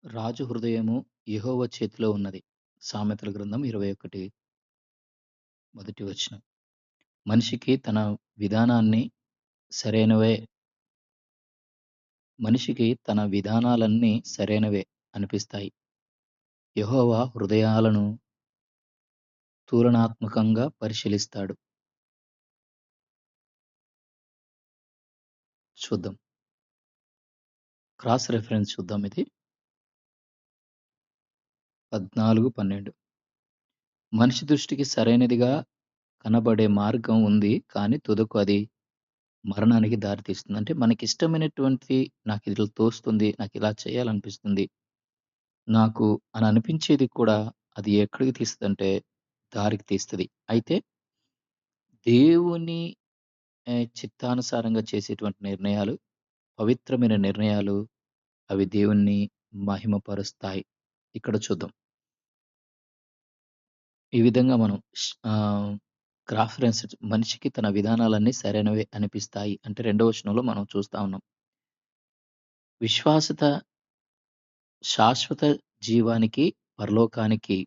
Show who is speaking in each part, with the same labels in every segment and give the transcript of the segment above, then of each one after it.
Speaker 1: రాజు హృదయము యెహోవా చేతిలో ఉన్నది. సామెతల గ్రంథం 21 మొదటి వచనం. మనిషికి తన విధానాన్ని సరైనవే మనిషికి తన విధానాలన్నీ సరైనవే అనిపిస్తాయి. యెహోవా హృదయాలను తులనాత్మకంగా పరిశీలిస్తాడు. చూద్దాం. క్రాస్ రిఫరెన్స్ చూద్దాం ఇది. 14, 12 మనిషి దృష్టికి సరైనదిగా కనబడే మార్గం ఉంది. కానీ తుదకు అది మరణానికి దారితీస్తుంది. అంటే మనకిష్టమైనటువంటిది నాకిట్లా తోస్తుంది. నాకిలా చేయాలనిపిస్తుంది. నాకు అని అనిపించేది కూడా అది ఎక్కడికి తీస్తదంటే దారికి తీస్తది. అయితే దేవుని చిత్తానుసారంగా చేసేటువంటి నిర్ణయాలు, పవిత్రమైన నిర్ణయాలు అవి దేవుణ్ణి మహిమపరుస్తాయి. ఇక్కడ చూద్దాం. ఈ విధంగా మనం క్రాస్ రెఫరెన్స్ మనిషికి తన విధానాలన్నీ సరైనవే అనిపిస్తాయి. అంటే రెండవ వచనంలో మనం చూస్తా ఉన్నాం. విశ్వాసత శాశ్వత జీవానికి, పరలోకానికి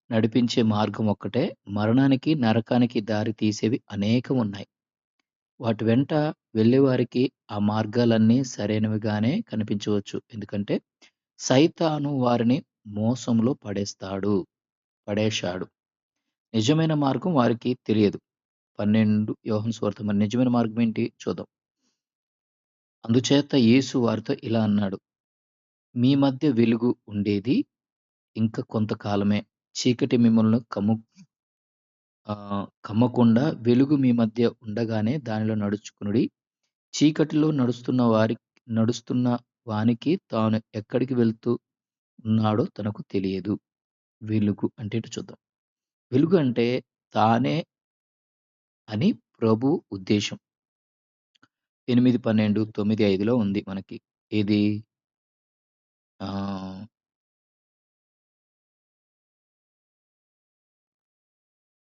Speaker 1: నడిపించే మార్గం ఒక్కటే. మరణానికి, నరకానికి దారి తీసేవి అనేకమున్నాయి. వాటి వెంట వెళ్ళేవారికి ఆ మార్గాలన్నీ సరైనవిగానే కనిపించవచ్చు. ఎందుకంటే సైతాను వారిని మోసంలో పడేశాడు. నిజమైన మార్గం వారికి తెలియదు. 12 యోహాను సువార్త మరి నిజమైన మార్గం ఏంటి చూద్దాం. అందుచేత యేసు వారితో ఇలా అన్నాడు. మీ మధ్య వెలుగు ఉండేది ఇంక కొంతకాలమే. చీకటి మిమ్మల్ని కమ్మకుండా వెలుగు మీ మధ్య ఉండగానే దానిలో నడుచుకొనుడి. చీకటిలో నడుస్తున్న వానికి తాను ఎక్కడికి వెళ్తూ ఉన్నాడో తనకు తెలియదు. వెలుగు అంటే ఏంటో చూద్దాం. వెలుగు అంటే తానే అని ప్రభువు ఉద్దేశం. 8, 12, 9, 5లో ఉంది మనకి. ఏది? ఆహ్,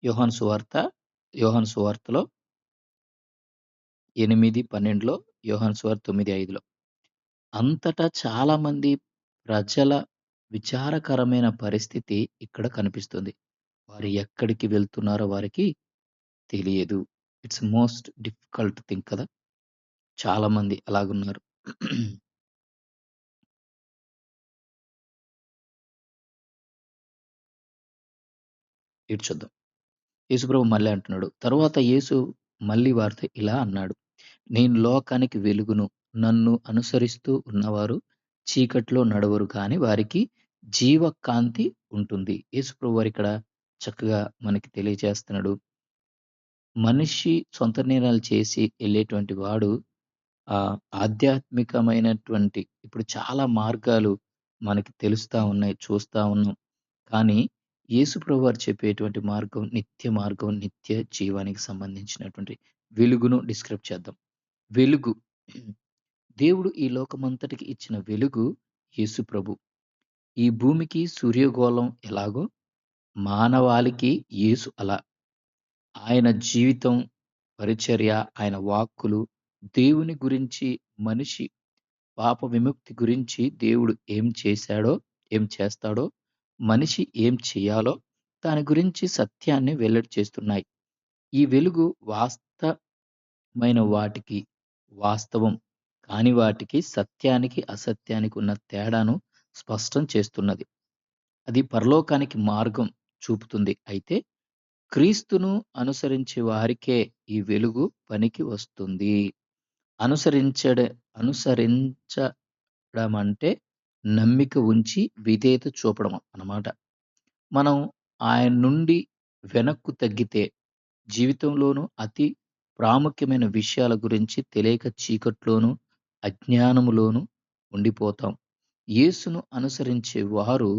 Speaker 1: యోహాను సువార్త, యోహాను సువార్తలో 8, 12లో, యోహాను సువార్త 9, 5లో. అంతటా చాలామంది ప్రజల విచారకరమైన పరిస్థితి ఇక్కడ కనిపిస్తుంది. వారు ఎక్కడికి వెళ్తున్నారో వారికి తెలియదు. ఇట్స్ మోస్ట్ డిఫికల్ట్ థింగ్ కదా! చాలామంది అలాగున్నారు. ఇటు చూద్దాం. యేసుప్రభు మళ్ళీ అంటున్నాడు. తరువాత యేసు మళ్ళీ వారితో ఇలా అన్నాడు. నేను లోకానికి వెలుగును. నన్ను అనుసరిస్తూ ఉన్నవారు చీకట్లో నడవరు కానీ వారికి జీవకాంతి ఉంటుంది. యేసుప్రభు వారిక్కడ చక్కగా మనకి తెలియజేస్తున్నాడు. మనిషి సొంత నిర్ణయాలు చేసి ఎళ్ళేటువంటి వాడు ఆధ్యాత్మికమైనటువంటి ఇప్పుడు చాలా మార్గాలు మనకి తెలుస్తా ఉన్నాయి. చూస్తా ఉన్నాం. కానీ యేసు ప్రభువారు చెప్పేటువంటి మార్గం నిత్య మార్గం, నిత్య జీవానికి సంబంధించినటువంటి వెలుగును డిస్క్రైబ్ చేద్దాం. వెలుగు దేవుడు ఈ లోకమంతటికి ఇచ్చిన వెలుగు యేసు ప్రభు. ఈ భూమికి సూర్యగోళం ఎలాగో మానవాళికి యేసు అలా. ఆయన జీవితం, పరిచర్య, ఆయన వాక్కులు, దేవుని గురించి, మనిషి పాప విముక్తి గురించి దేవుడు ఏం చేశాడో, ఏం చేస్తాడో, మనిషి ఏం చేయాలో దాని గురించి సత్యాన్ని వెల్లడి చేస్తున్నాయి. ఈ వెలుగు వాటికి వాస్తవం కాని వాటికి, సత్యానికి, అసత్యానికి ఉన్న తేడాను స్పష్టం చేస్తున్నది. అది పరలోకానికి మార్గం చూపుతుంది. అయితే క్రీస్తును అనుసరించే వారికే ఈ వెలుగు పనికి వస్తుంది. అనుసరించడ అనుసరించడమంటే నమ్మిక ఉంచి విధేయత చూపడం అన్నమాట. మనం ఆయన నుండి వెనక్కు తగ్గితే జీవితంలోనూ అతి ప్రాముఖ్యమైన విషయాల గురించి తెలియక చీకట్లోనూ, అజ్ఞానములోనూ ఉండిపోతాం. యేసును అనుసరించే వారు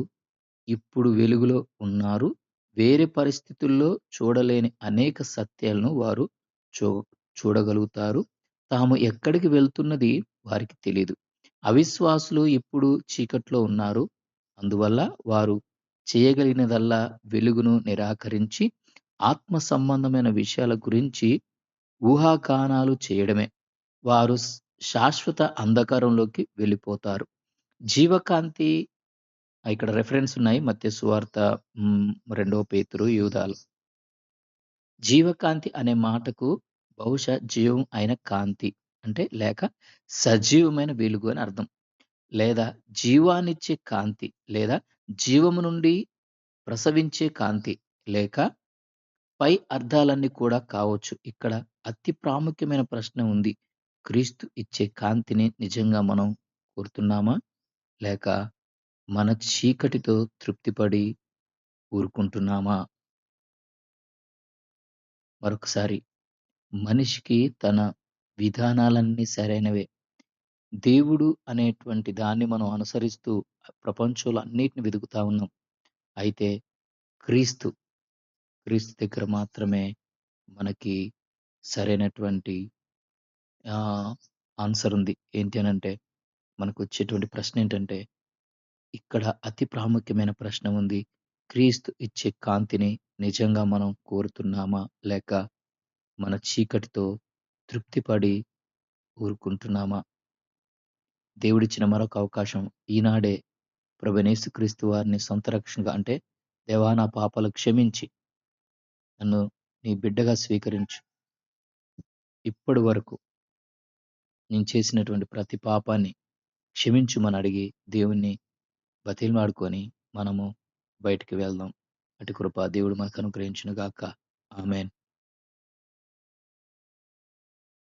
Speaker 1: ఇప్పుడు వెలుగులో ఉన్నారు. వేరే పరిస్థితుల్లో చూడలేని అనేక సత్యాలను వారు చూ చూడగలుగుతారు. తాము ఎక్కడికి వెళ్తున్నది వారికి తెలీదు. అవిశ్వాసులు ఇప్పుడు చీకట్లో ఉన్నారు. అందువల్ల వారు చేయగలిగినదల్లా వెలుగును నిరాకరించి ఆత్మ సంబంధమైన విషయాల గురించి ఊహాగానాలు చేయడమే. వారు శాశ్వత అంధకారంలోకి వెళ్ళిపోతారు. జీవకాంతి ఇక్కడ రిఫరెన్స్ ఉన్నాయి. మత్తయి సువార్త, రెండవ పేతురు, యూదాలు. జీవకాంతి అనే మాటకు బహుశా జీవం అయిన కాంతి అంటే లేక సజీవమైన వెలుగు అని అర్థం. లేదా జీవాన్నిచ్చే కాంతి, లేదా జీవము నుండి ప్రసవించే కాంతి, లేక పై అర్థాలన్నీ కూడా కావచ్చు. ఇక్కడ అతి ప్రాముఖ్యమైన ప్రశ్న ఉంది. క్రీస్తు ఇచ్చే కాంతిని నిజంగా మనం కోరుతున్నామా? లేక మన చీకటితో తృప్తిపడి ఊరుకుంటున్నామా? మరొకసారి, మనిషికి తన విధానాలన్నీ సరైనవే. దేవుడు అనేటువంటి దాన్ని మనం అనుసరిస్తూ ప్రపంచంలో అన్నిటిని వెతుకుతా ఉన్నాం. అయితే క్రీస్తు, క్రీస్తు దగ్గర మాత్రమే మనకి సరైనటువంటి ఆహ్, ఆన్సర్ ఉంది. ఏంటి అనంటే, మనకొచ్చేటువంటి ప్రశ్నేంటంటే, ఇక్కడ అతి ప్రాముఖ్యమైన ప్రశ్న ఉంది. క్రీస్తు ఇచ్చే కాంతిని నిజంగా మనం కోరుతున్నామా? లేక మన చీకటితో తృప్తి పడి ఊరుకుంటున్నామా? దేవుడిచ్చిన మరొక అవకాశం ఈనాడే ప్రభువైన యేసుక్రీస్తు వారిని సొంత రక్షణగా అంటే, దేవా! నా పాపాలు క్షమించి నన్ను నీ బిడ్డగా స్వీకరించు. ఇప్పటి వరకు నేను చేసినటువంటి ప్రతి పాపాన్ని క్షమించుమని అడిగి దేవుణ్ణి బతిమిలాడుకొని మనము బయటికి వెళ్దాం. అటు కృప దేవుడు మనకు అనుగ్రహించును గాక. ఆమేన్.